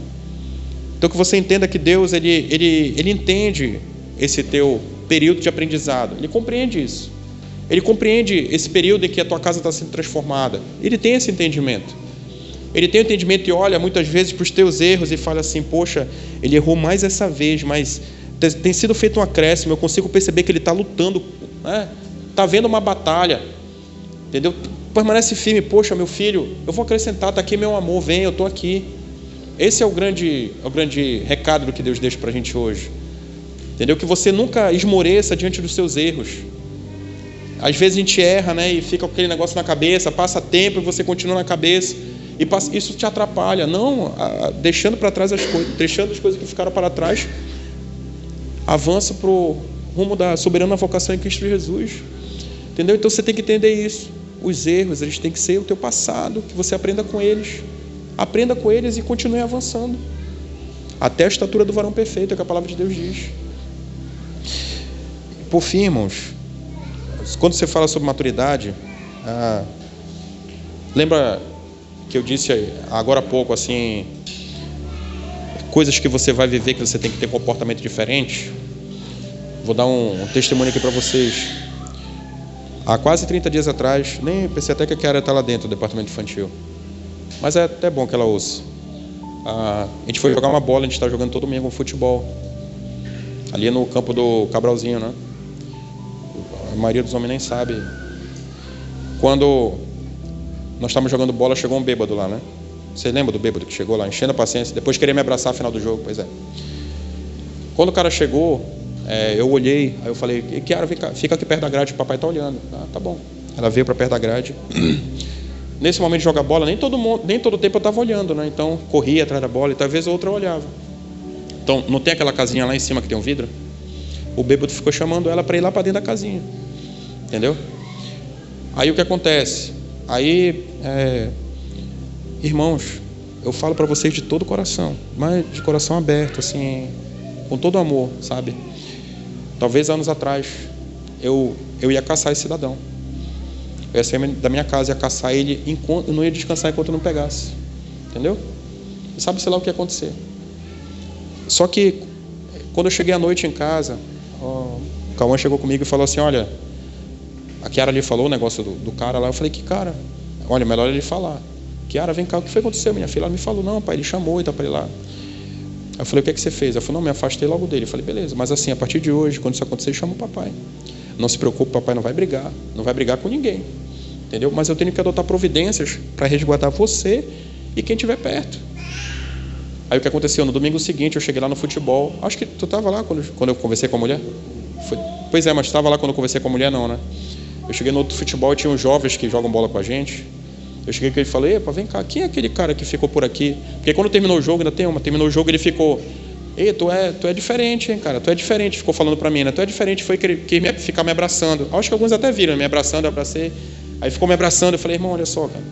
Então que você entenda que Deus ele entende esse teu período de aprendizado. Ele compreende isso. Ele compreende esse período em que a tua casa está sendo transformada. Ele tem esse entendimento. Ele tem o entendimento e olha muitas vezes para os teus erros e fala assim: poxa, ele errou mais essa vez, mas tem sido feito um acréscimo. Eu consigo perceber que ele está lutando, né? Está havendo uma batalha, entendeu? Permanece firme. Poxa, meu filho, eu vou acrescentar, está aqui meu amor, vem, eu estou aqui. Esse é o grande recado do que Deus deixa para a gente hoje. Entendeu? Que você nunca esmoreça diante dos seus erros. Às vezes a gente erra, né? E fica com aquele negócio na cabeça, passa tempo e você continua na cabeça. E isso te atrapalha. Não, deixando para trás as coisas, deixando as coisas que ficaram para trás, avança para o rumo da soberana vocação em Cristo Jesus. Entendeu? Então você tem que entender isso. Os erros, eles têm que ser o teu passado, que você aprenda com eles. Aprenda com eles e continue avançando. Até a estatura do varão perfeito, é o que a palavra de Deus diz. Por fim, irmãos, quando você fala sobre maturidade, lembra que eu disse agora há pouco, assim, coisas que você vai viver, que você tem que ter comportamento diferente? Vou dar um testemunho aqui para vocês. Há quase 30 dias atrás, nem pensei até que a Kiara está lá dentro do departamento infantil, mas é até bom que ela ouça. A gente foi jogar uma bola, a gente está jogando todo domingo um futebol, ali no campo do Cabralzinho, né? A maioria dos homens nem sabe. Quando nós estávamos jogando bola, chegou um bêbado lá, né? Você lembra do bêbado que chegou lá, enchendo a paciência, depois queria me abraçar no final do jogo? Pois é. Quando o cara chegou, eu olhei, aí eu falei, Kiara, fica aqui perto da grade, o papai está olhando. Tá bom. Ela veio para perto da grade. Nesse momento de jogar bola, nem todo tempo eu estava olhando, né? Então, corria atrás da bola e talvez outra eu olhava. Então, não tem aquela casinha lá em cima que tem um vidro? O bêbado ficou chamando ela para ir lá para dentro da casinha. Entendeu? Aí o que acontece? Aí, irmãos, eu falo para vocês de todo o coração, mas de coração aberto, assim, com todo amor, sabe? Talvez anos atrás eu ia caçar esse cidadão. Eu ia sair da minha casa, ia caçar ele, eu não ia descansar enquanto eu não pegasse. Entendeu? E sabe, sei lá o que ia acontecer. Só que quando eu cheguei à noite em casa, o Cauã chegou comigo e falou assim, olha, a Kiara ali falou o negócio do cara lá. Eu falei, que cara? Olha, melhor ele falar. Kiara, vem cá, o que foi que aconteceu, minha filha? Ela me falou, não, pai, ele chamou e tá para ir lá. Aí eu falei, o que é que você fez? Ela falou, não, me afastei logo dele. Eu falei, beleza, mas assim, a partir de hoje, quando isso acontecer, chama o papai. Não se preocupe, papai não vai brigar com ninguém. Entendeu? Mas eu tenho que adotar providências para resguardar você e quem estiver perto. Aí o que aconteceu? No domingo seguinte, eu cheguei lá no futebol. Acho que tu estava lá quando eu conversei com a mulher? Pois é, mas estava lá quando eu conversei com a mulher, não, né? Eu cheguei no outro futebol e tinha uns jovens que jogam bola com a gente. Eu cheguei com ele e falei, epa, vem cá, quem é aquele cara que ficou por aqui? Porque quando terminou o jogo, terminou o jogo, ele ficou, tu é diferente, hein, cara, tu é diferente, ficou falando pra mim, né? Tu é diferente, foi que ficar me abraçando. Acho que alguns até viram, me abraçando, eu abracei. Aí ficou me abraçando, eu falei, irmão, olha só, cara,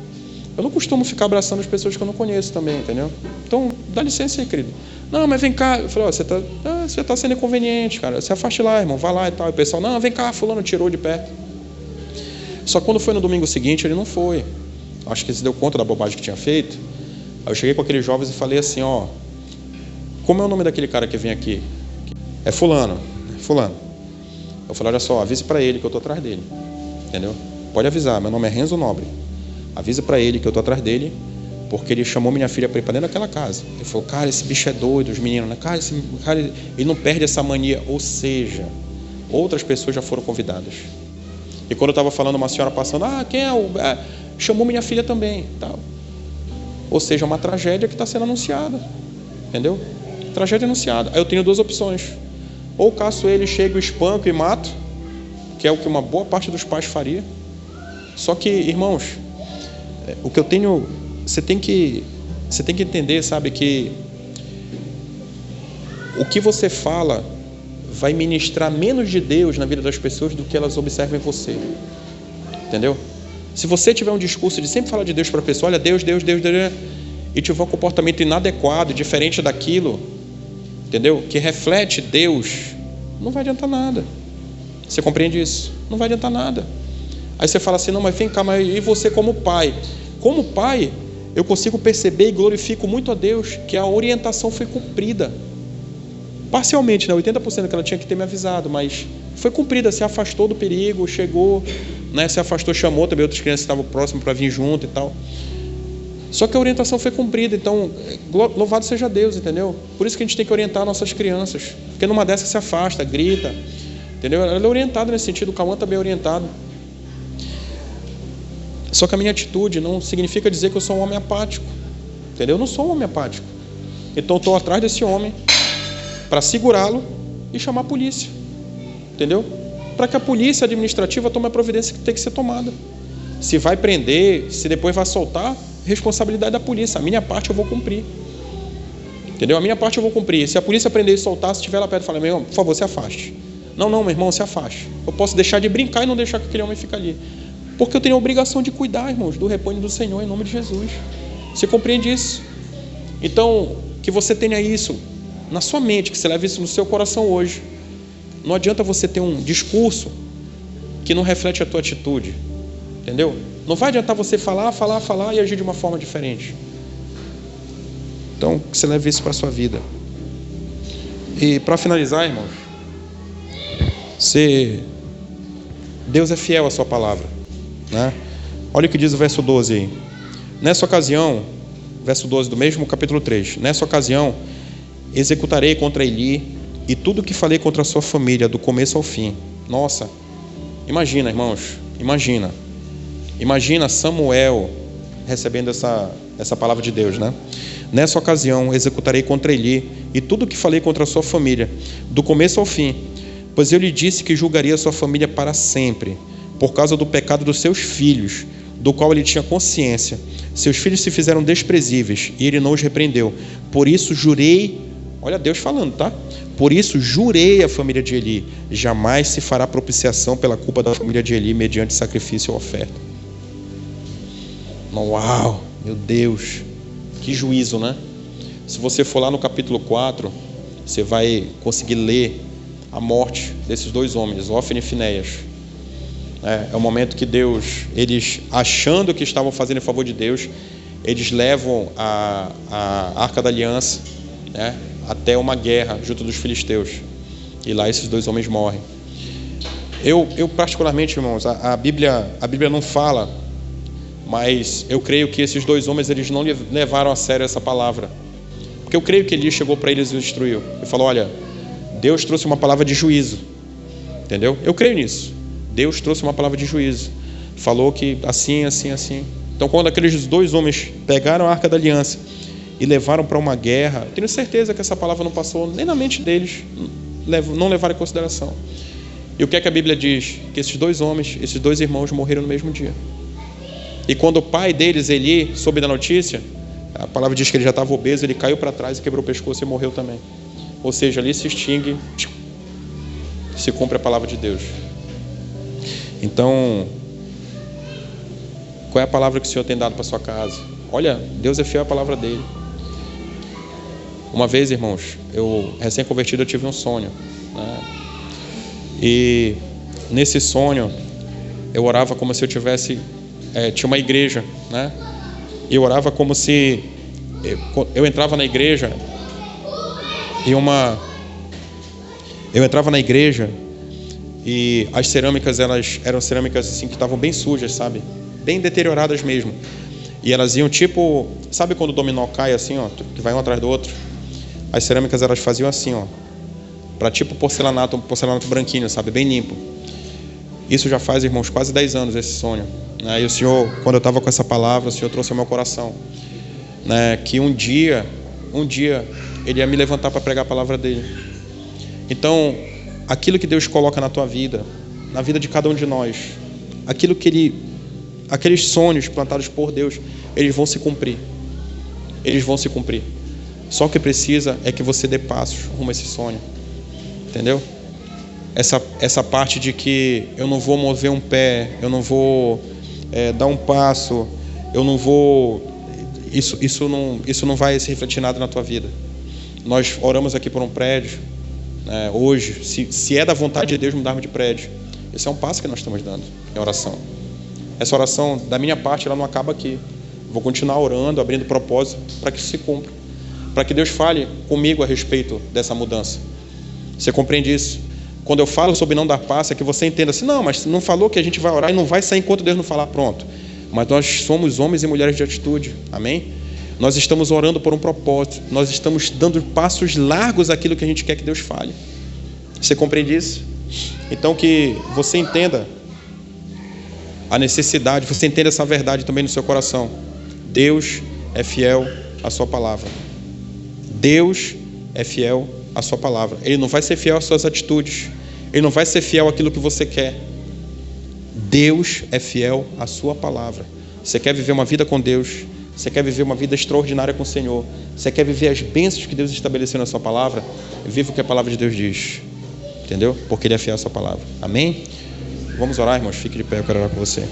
eu não costumo ficar abraçando as pessoas que eu não conheço também, entendeu? Então, dá licença aí, querido. Não, mas vem cá. Eu falei, você tá sendo inconveniente, cara, se afaste lá, irmão, vai lá e tal. E o pessoal, não, vem cá, fulano tirou de perto. Só que quando foi no domingo seguinte, ele não foi. Acho que ele se deu conta da bobagem que tinha feito. Aí eu cheguei com aqueles jovens e falei assim, ó, como é o nome daquele cara que vem aqui? É fulano. Eu falei, olha só, avise para ele que eu tô atrás dele. Entendeu? Pode avisar, meu nome é Renzo Nobre. Avisa para ele que eu tô atrás dele, porque ele chamou minha filha para ir para dentro daquela casa. Ele falou, cara, esse bicho é doido, os meninos, né? Cara, ele não perde essa mania. Ou seja, outras pessoas já foram convidadas. E quando eu estava falando, uma senhora passando, quem é o... chamou minha filha também, tal. Ou seja, uma tragédia que está sendo anunciada, entendeu? Tragédia anunciada. Aí eu tenho duas opções: ou caço ele, chego, espanco e mato, que é o que uma boa parte dos pais faria. Só que, irmãos, o que eu tenho, você tem que entender, sabe, que o que você fala vai ministrar menos de Deus na vida das pessoas do que elas observam em você, entendeu? Se você tiver um discurso de sempre falar de Deus para a pessoa, olha, Deus, e tiver um comportamento inadequado, diferente daquilo, entendeu? Que reflete Deus, não vai adiantar nada. Você compreende isso? Não vai adiantar nada. Aí você fala assim, não, mas vem cá, mas e você como pai? Como pai, eu consigo perceber e glorifico muito a Deus que a orientação foi cumprida. Parcialmente, né? 80% que ela tinha que ter me avisado, mas foi cumprida, se afastou do perigo, chegou, né? Se afastou, chamou também outras crianças que estavam próximas para vir junto e tal. Só que a orientação foi cumprida, então, louvado seja Deus, entendeu? Por isso que a gente tem que orientar nossas crianças, porque numa dessas se afasta, grita, entendeu? Ela é orientada nesse sentido, o Cauã também é orientado. Só que a minha atitude não significa dizer que eu sou um homem apático, entendeu? Eu não sou um homem apático. Então eu estou atrás desse homem para segurá-lo e chamar a polícia, entendeu? para que a polícia administrativa tome a providência que tem que ser tomada. Se vai prender, se depois vai soltar, responsabilidade da polícia. A minha parte eu vou cumprir. Entendeu? A minha parte eu vou cumprir. Se a polícia prender e soltar, se estiver lá perto, fala, meu irmão, por favor, se afaste. Não, meu irmão, se afaste. Eu posso deixar de brincar e não deixar que aquele homem fique ali. Porque eu tenho a obrigação de cuidar, irmãos, do rebanho do Senhor, em nome de Jesus. Você compreende isso? Então, que você tenha isso na sua mente, que você leve isso no seu coração hoje. Não adianta você ter um discurso que não reflete a tua atitude. Entendeu? Não vai adiantar você falar e agir de uma forma diferente. Então, que você leve isso para a sua vida. E para finalizar, irmãos, Deus é fiel à sua palavra, né? Olha o que diz o verso 12 aí. Nessa ocasião, verso 12 do mesmo capítulo 3. Nessa ocasião, executarei contra Eli e tudo o que falei contra a sua família, do começo ao fim. Nossa, imagina, irmãos, imagina Samuel recebendo essa palavra de Deus, né? Nessa ocasião, executarei contra Eli e tudo o que falei contra a sua família, do começo ao fim, pois eu lhe disse que julgaria a sua família para sempre, por causa do pecado dos seus filhos, do qual ele tinha consciência. Seus filhos se fizeram desprezíveis e ele não os repreendeu. Por isso jurei, olha Deus falando, tá? Por isso jurei à família de Eli, jamais se fará propiciação pela culpa da família de Eli mediante sacrifício ou oferta. Uau, meu Deus, que juízo, né? Se você for lá no capítulo 4, você vai conseguir ler a morte desses dois homens, Hófni e Finéias. É o momento que Deus, eles achando que estavam fazendo em favor de Deus, eles levam a Arca da Aliança, né, até uma guerra junto dos filisteus. E lá esses dois homens morrem. Eu particularmente, irmãos, a Bíblia não fala, mas eu creio que esses dois homens, eles não levaram a sério essa palavra. Porque eu creio que Elias chegou para eles e os instruiu. Ele falou, olha, Deus trouxe uma palavra de juízo. Entendeu? Eu creio nisso. Deus trouxe uma palavra de juízo. Falou que assim, assim, assim. Então, quando aqueles dois homens pegaram a Arca da Aliança e levaram para uma guerra, tenho certeza que essa palavra não passou nem na mente deles, não levaram em consideração. E o que é que a Bíblia diz? Que esses dois homens, esses dois irmãos morreram no mesmo dia. E quando o pai deles, Eli, soube da notícia, a palavra diz que ele já estava obeso, ele caiu para trás e quebrou o pescoço e morreu também. Ou seja, ali se extingue, se cumpre a palavra de Deus. Então, qual é a palavra que o Senhor tem dado para sua casa? Olha, Deus é fiel à palavra dele. Uma vez, irmãos, eu recém-convertido, eu tive um sonho, né? E nesse sonho eu orava como se eu tivesse tinha uma igreja, né? E eu orava como se eu entrava na igreja e as cerâmicas, elas eram cerâmicas assim que estavam bem sujas, sabe? Bem deterioradas mesmo. E elas iam tipo, sabe quando o dominó cai assim, ó, que vai um atrás do outro? As cerâmicas, elas faziam assim, ó, para tipo porcelanato branquinho, sabe? Bem limpo. Isso já faz, irmãos, quase 10 anos esse sonho. E o Senhor, quando eu estava com essa palavra, o Senhor trouxe ao meu coração, né, que um dia Ele ia me levantar para pregar a palavra dele. Então, aquilo que Deus coloca na tua vida, na vida de cada um de nós, aqueles sonhos plantados por Deus, eles vão se cumprir. Eles vão se cumprir. Só o que precisa é que você dê passos rumo a esse sonho. Entendeu? Essa parte de que eu não vou mover um pé, eu não vou dar um passo, eu não vou... Isso não vai se refletir nada na tua vida. Nós oramos aqui por um prédio, hoje, se é da vontade de Deus mudarmos de prédio, esse é um passo que nós estamos dando em oração. Essa oração, da minha parte, ela não acaba aqui. Vou continuar orando, abrindo propósito para que isso se cumpra, para que Deus fale comigo a respeito dessa mudança. Você compreende isso? Quando eu falo sobre não dar passo, é que você entenda assim, não, mas não falou que a gente vai orar e não vai sair enquanto Deus não falar, pronto. Mas nós somos homens e mulheres de atitude, amém? Nós estamos orando por um propósito, nós estamos dando passos largos àquilo que a gente quer que Deus fale. Você compreende isso? Então que você entenda a necessidade, você entenda essa verdade também no seu coração. Deus é fiel à sua palavra. Deus é fiel à sua palavra. Ele não vai ser fiel às suas atitudes. Ele não vai ser fiel àquilo que você quer. Deus é fiel à sua palavra. Você quer viver uma vida com Deus? Você quer viver uma vida extraordinária com o Senhor? Você quer viver as bênçãos que Deus estabeleceu na sua palavra? Viva o que a palavra de Deus diz. Entendeu? Porque Ele é fiel à sua palavra. Amém? Vamos orar, irmãos. Fique de pé, eu quero orar com você.